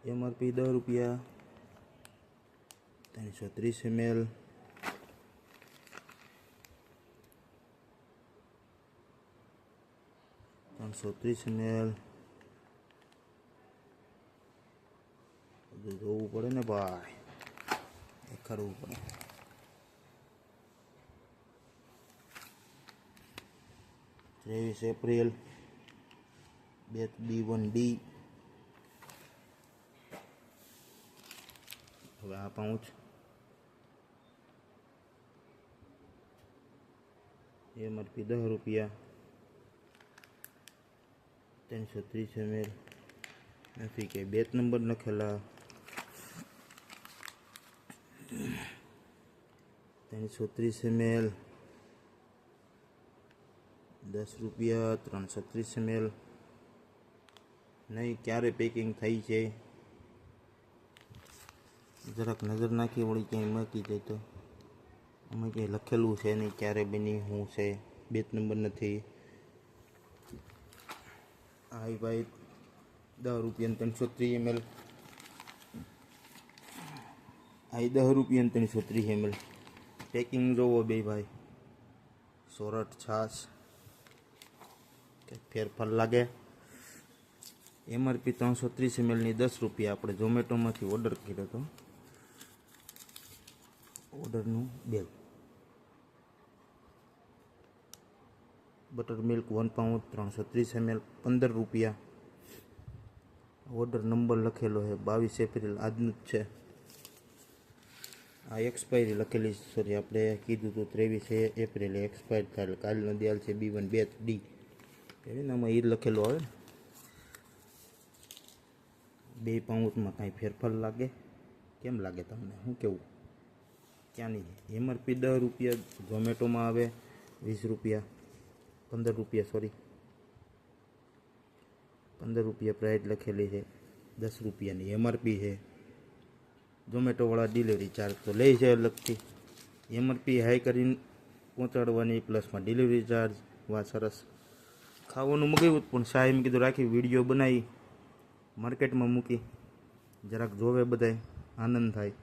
MRP 10 रुपया 330 ml 330 ml જોવું પડે ને ભાઈ, દેખાડવું પડે. 23 એપ્રિલ બેચ B1D. હવે આ પાઉચ એમઆરપી 10 રૂપિયા 330 ml નથી કે બેચ નંબર લખેલા. 330 ml 10 રૂપિયા 330 ml. નહીં ક્યારે પેકિંગ થઈ છે જરાક નજર નાખી વળી ક્યાંય મૂકી જાય તો. અમે ક્યાંય લખેલું છે નહીં ક્યારે બની શું છે, બેચ નંબર નથી. આ ભાઈ 10 રૂપિયા 330 ml. આ 10 રૂપિયા 330 ml. પેકિંગ જોવો બે ભાઈ. સોરઠ છાશ કંઈક ફેરફાર લાગે. એમઆરપી 330 ml ની 10 રૂપિયા. આપણે ઝોમેટોમાંથી ઓર્ડર કર્યો હતો. ઓર્ડરનું bill. Butter milk 1 pouch 330 ml 15 રૂપિયા. ઓર્ડર નંબર લખેલો છે 22 એપ્રિલ આજનું જ છે. આ એક્સપાયરી લખેલી, સોરી આપણે કીધું હતું 23 એપ્રિલે એક્સપાયર થાય. કાલનો દિયાલ છે B1 બેચ D એને આમાં એ લખેલું આવે ને. 2 પાઉચમાં કાંઈ ફેરફાર લાગે? કેમ લાગે તમને? શું કેવું? ક્યાંની એમઆરપી 10 રૂપિયા, ઝોમેટોમાં આવે 20 રૂપિયા 15 રૂપિયા, સોરી 15 રૂપિયા પ્રાઇસ લખેલી છે. 10 રૂપિયાની એમઆરપી છે. ઝોમેટોવાળા ડિલિવરી ચાર્જ તો લે છે અલગથી. એમઆરપી હાઈ કરીને પહોંચાડવાની, પ્લસમાં ડિલિવરી ચાર્જ. વાહ સરસ. ખાવાનું મગાવ્યું પણ સાહેબ એમ કીધું રાખી વિડીયો બનાવી માર્કેટમાં મૂકી જરાક જોવે બધાય આનંદ થાય.